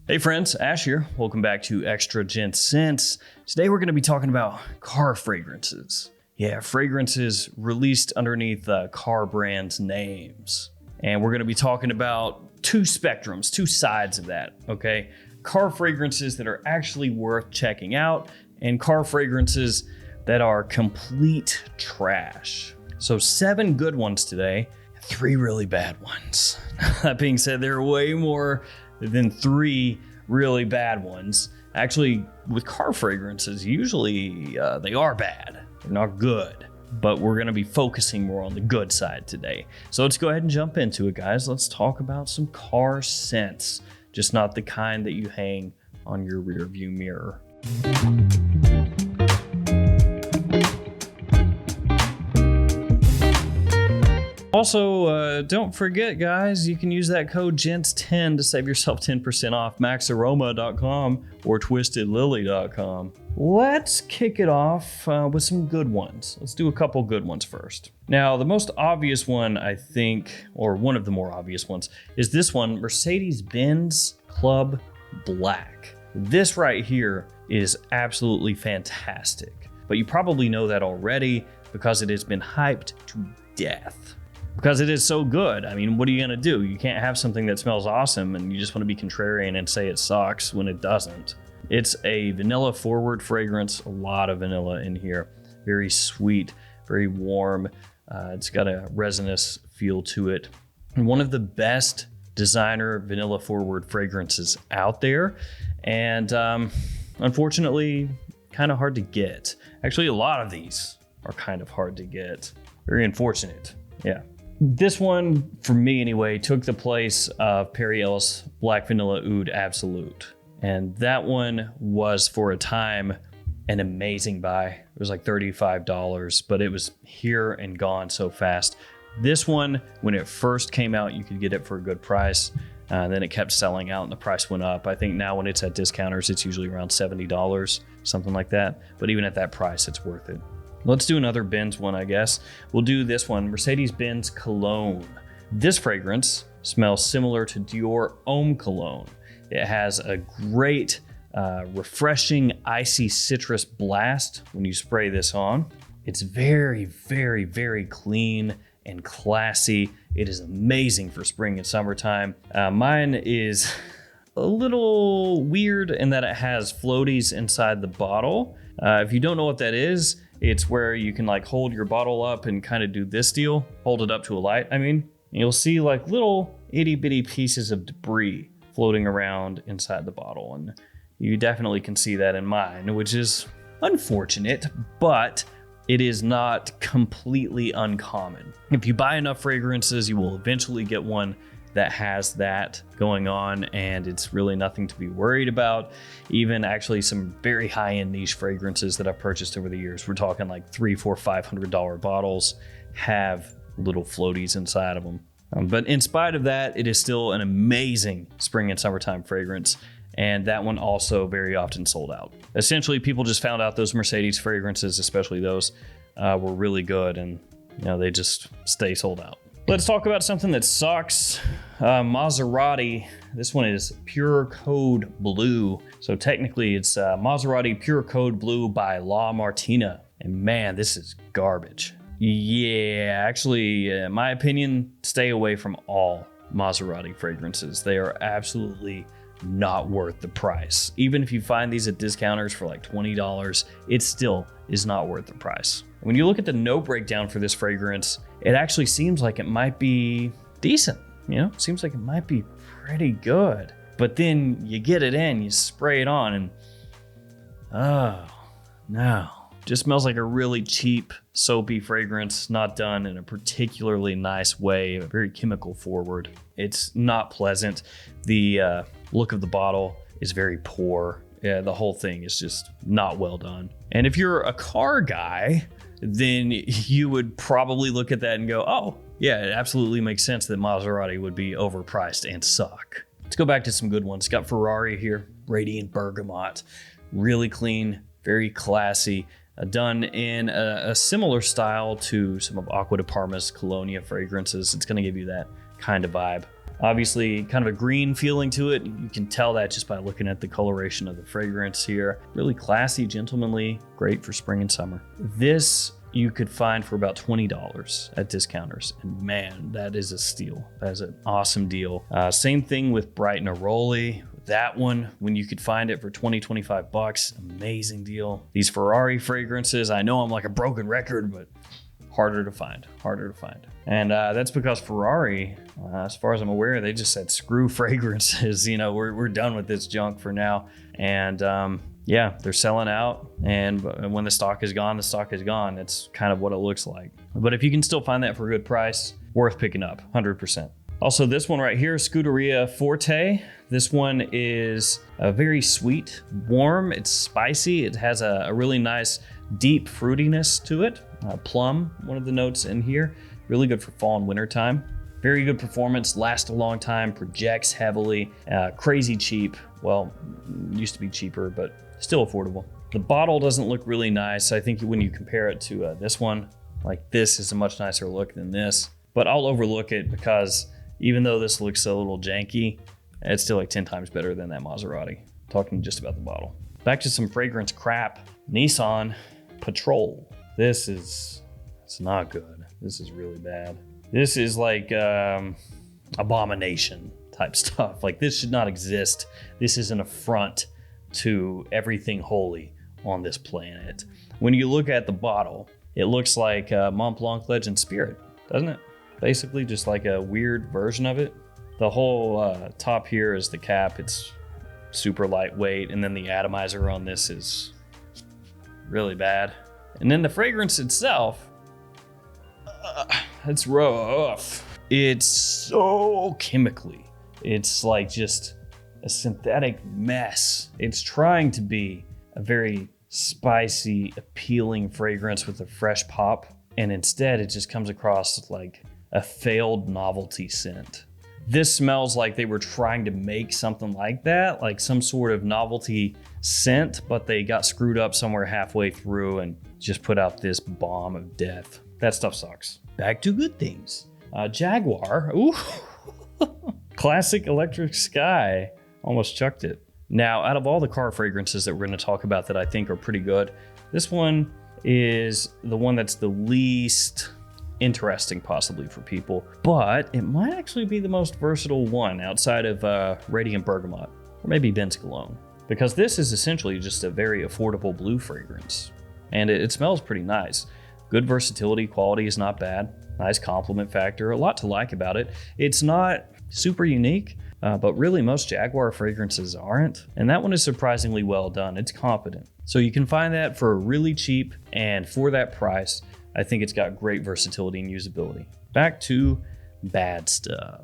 Hey friends, Ash here. Welcome back to Extra Gents Scents. Today we're going to be talking about car fragrances. Yeah, fragrances released underneath car brands' names. And we're going to be talking about two spectrums, two sides of that, okay? Car fragrances that are actually worth checking out and car fragrances that are complete trash. So 7 good ones today, 3 really bad ones. That being said, there are way more than 3 really bad ones. Actually, with car fragrances, usually they are bad. They're not good. But we're going to be focusing more on the good side today. So let's go ahead and jump into it, guys. Let's talk about some car scents. Just not the kind that you hang on your rear view mirror. Also, don't forget, guys, you can use that code GENTS10 to save yourself 10% off maxaroma.com or twistedlily.com. Let's kick it off with some good ones. Let's do a couple good ones first. Now, the most obvious one, I think, or one of the more obvious ones, is this one, Mercedes-Benz Club Black. This right here is absolutely fantastic, but you probably know that already because it has been hyped to death. Because it is so good. I mean, what are you gonna do? You can't have something that smells awesome and you just wanna be contrarian and say it sucks when it doesn't. It's a vanilla forward fragrance, a lot of vanilla in here. Very sweet, very warm. It's got a resinous feel to it. And one of the best designer vanilla forward fragrances out there. And unfortunately, kind of hard to get. Actually, a lot of these are kind of hard to get. Very unfortunate, yeah. This one, for me anyway, took the place of Perry Ellis Black Vanilla Oud Absolute. And that one was, for a time, an amazing buy. It was like $35, but it was here and gone so fast. This one, when it first came out, you could get it for a good price. Then it kept selling out and the price went up. I think now when it's at discounters, it's usually around $70, something like that. But even at that price, it's worth it. Let's do another Benz one, I guess. We'll do this one, Mercedes-Benz Cologne. This fragrance smells similar to Dior Homme Cologne. It has a great, refreshing, icy citrus blast when you spray this on. It's very, very, very clean and classy. It is amazing for spring and summertime. Mine is a little weird in that it has floaties inside the bottle. If you don't know what that is, it's where you can like hold your bottle up and kind of do this deal, hold it up to a light. You'll see like little itty bitty pieces of debris floating around inside the bottle. And you definitely can see that in mine, which is unfortunate, but it is not completely uncommon. If you buy enough fragrances, you will eventually get one that has that going on, and it's really nothing to be worried about. Even actually some very high-end niche fragrances that I've purchased over the years, we're talking like $300, $400, $500 bottles, have little floaties inside of them. But in spite of that, it is still an amazing spring and summertime fragrance. And that one also very often sold out. Essentially, people just found out those Mercedes fragrances, especially those, were really good, and they just stay sold out. Let's talk about something that sucks. Maserati. This one is Pure Code Blue. So technically it's Maserati Pure Code Blue by La Martina. And man, this is garbage. Yeah, actually, in my opinion, stay away from all Maserati fragrances. They are absolutely not worth the price. Even if you find these at discounters for like $20, it still is not worth the price. When you look at the note breakdown for this fragrance, it actually seems like it might be decent. Seems like it might be pretty good. But then you get it in, you spray it on, and oh no. Just smells like a really cheap, soapy fragrance, not done in a particularly nice way, very chemical forward. It's not pleasant. The look of the bottle is very poor. Yeah, the whole thing is just not well done. And if you're a car guy, then you would probably look at that and go, oh, yeah, it absolutely makes sense that Maserati would be overpriced and suck. Let's go back to some good ones. Got Ferrari here, Radiant Bergamot. Really clean, very classy. Done in a similar style to some of Aqua di Parma's Colonia fragrances. It's going to give you that kind of vibe. Obviously, kind of a green feeling to it. You can tell that just by looking at the coloration of the fragrance here. Really classy, gentlemanly, great for spring and summer. This you could find for about $20 at discounters. And man, that is a steal. That is an awesome deal. Same thing with Bright Neroli. That one, when you could find it for 20, 25 bucks, amazing deal. These Ferrari fragrances, I know I'm like a broken record, but harder to find. And that's because Ferrari, as far as I'm aware, they just said screw fragrances. You know, we're done with this junk for now. And yeah, they're selling out. And when the stock is gone, the stock is gone. That's kind of what it looks like. But if you can still find that for a good price, worth picking up, 100%. Also, this one right here, Scuderia Forte. This one is very sweet, warm, it's spicy. It has a really nice deep fruitiness to it. Plum, one of the notes in here. Really good for fall and winter time. Very good performance, lasts a long time, projects heavily, crazy cheap. Well, used to be cheaper, but still affordable. The bottle doesn't look really nice. I think when you compare it to this one, like this is a much nicer look than this, but I'll overlook it because even though this looks a little janky, it's still like 10 times better than that Maserati. Talking just about the bottle. Back to some fragrance crap. Nissan Patrol. It's not good. This is really bad. This is like abomination type stuff. Like this should not exist. This is an affront to everything holy on this planet. When you look at the bottle, it looks like Mont Blanc Legend Spirit, doesn't it? Basically just like a weird version of it. The whole top here is the cap. It's super lightweight. And then the atomizer on this is really bad. And then the fragrance itself, it's rough. It's so chemically. It's like just a synthetic mess. It's trying to be a very spicy, appealing fragrance with a fresh pop. And instead it just comes across like a failed novelty scent. This smells like they were trying to make something like that, like some sort of novelty scent, but they got screwed up somewhere halfway through and just put out this bomb of death. That stuff sucks. Back to good things. Jaguar, ooh, classic electric sky. Almost chucked it. Now, out of all the car fragrances that we're going to talk about that I think are pretty good, this one is the one that's the least interesting possibly for people, but it might actually be the most versatile one outside of Radiant Bergamot, or maybe Benz Cologne, because this is essentially just a very affordable blue fragrance, and it smells pretty nice. Good versatility, quality is not bad, nice compliment factor, a lot to like about it. It's not super unique, but really most Jaguar fragrances aren't, and that one is surprisingly well done. It's confident. So you can find that for really cheap, and for that price, I think it's got great versatility and usability. Back to bad stuff.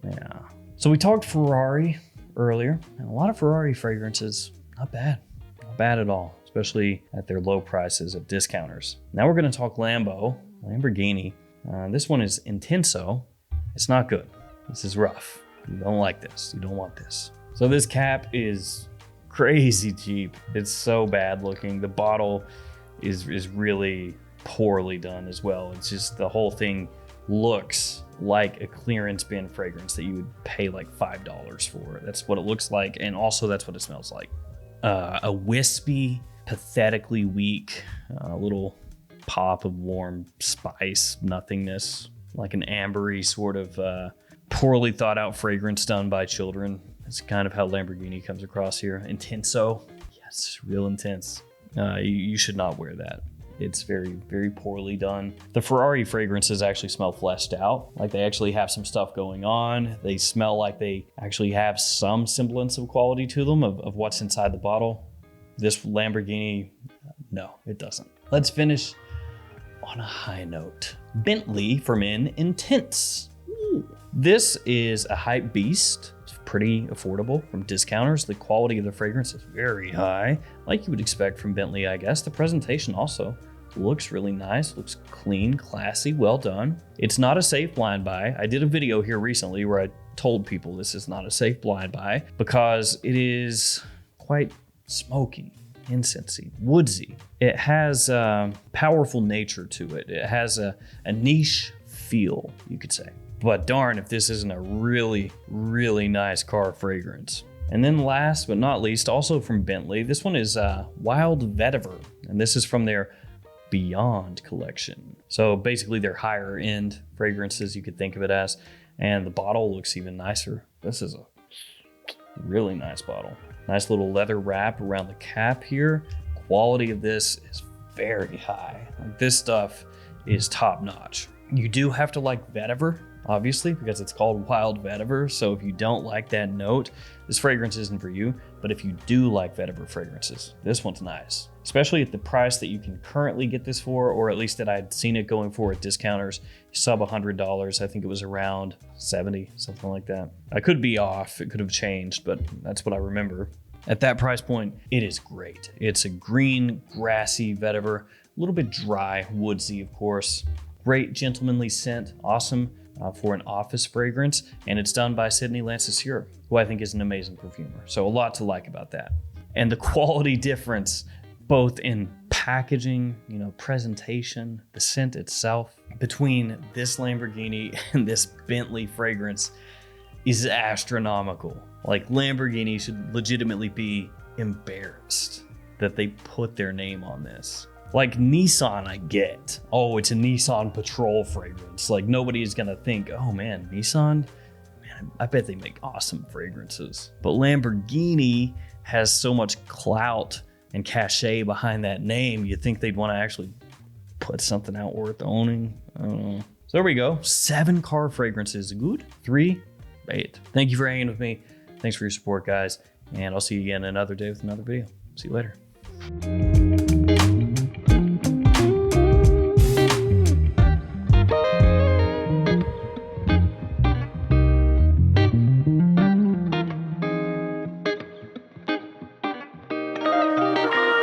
Yeah. So we talked Ferrari earlier, and a lot of Ferrari fragrances, not bad. Not bad at all, especially at their low prices at discounters. Now we're gonna talk Lamborghini. This one is Intenso. It's not good. This is rough. You don't like this. You don't want this. So this cap is crazy cheap. It's so bad looking. The bottle is really poorly done as well. It's just the whole thing looks like a clearance bin fragrance that you would pay like $5 for. That's what it looks like, and also that's what it smells like. A wispy, pathetically weak little pop of warm spice nothingness, like an ambery sort of poorly thought out fragrance done by children. That's kind of how Lamborghini comes across here. Intenso, yes, real intense. You should not wear that. It's very, very poorly done. The Ferrari fragrances actually smell fleshed out, like they actually have some stuff going on. They smell like they actually have some semblance of quality to them, of what's inside the bottle. This Lamborghini, no, it doesn't. Let's finish on a high note. Bentley for Men Intense. Ooh. This is a hype beast. It's pretty affordable from discounters. The quality of the fragrance is very high, like you would expect from Bentley, I guess. The presentation also looks really nice, looks clean, classy, well done. It's not a safe blind buy. I did a video here recently where I told people this is not a safe blind buy because it is quite smoky, incensey, woodsy. It has a powerful nature to it. It has a niche feel, you could say. But darn if this isn't a really, really nice car fragrance. And then last but not least, also from Bentley, this one is Wild Vetiver. And this is from their Beyond collection. So basically their higher end fragrances, you could think of it as. And the bottle looks even nicer. This is a really nice bottle. Nice little leather wrap around the cap here. Quality of this is very high. Like, this stuff is top notch. You do have to like vetiver, obviously, because it's called Wild Vetiver. So if you don't like that note, this fragrance isn't for you. But if you do like vetiver fragrances, this one's nice, especially at the price that you can currently get this for, or at least that I'd seen it going for at discounters, sub $100. I think it was around 70, something like that. I could be off, it could have changed, but that's what I remember. At that price point, it is great. It's a green, grassy vetiver, a little bit dry, woodsy, of course. Great gentlemanly scent, awesome for an office fragrance, and it's done by Sydney Lancashire, who I think is an amazing perfumer. So a lot to like about that. And the quality difference, both in packaging, presentation, the scent itself, between this Lamborghini and this Bentley fragrance is astronomical. Like, Lamborghini should legitimately be embarrassed that they put their name on this. Like Nissan, I get. Oh, it's a Nissan Patrol fragrance. Like, nobody is gonna think, oh man, Nissan? Man, I bet they make awesome fragrances. But Lamborghini has so much clout and cachet behind that name, you'd think they'd want to actually put something out worth owning. I don't know. So there we go. 7 car fragrances. Good. 3, 8. Thank you for hanging with me. Thanks for your support, guys. And I'll see you again another day with another video. See you later.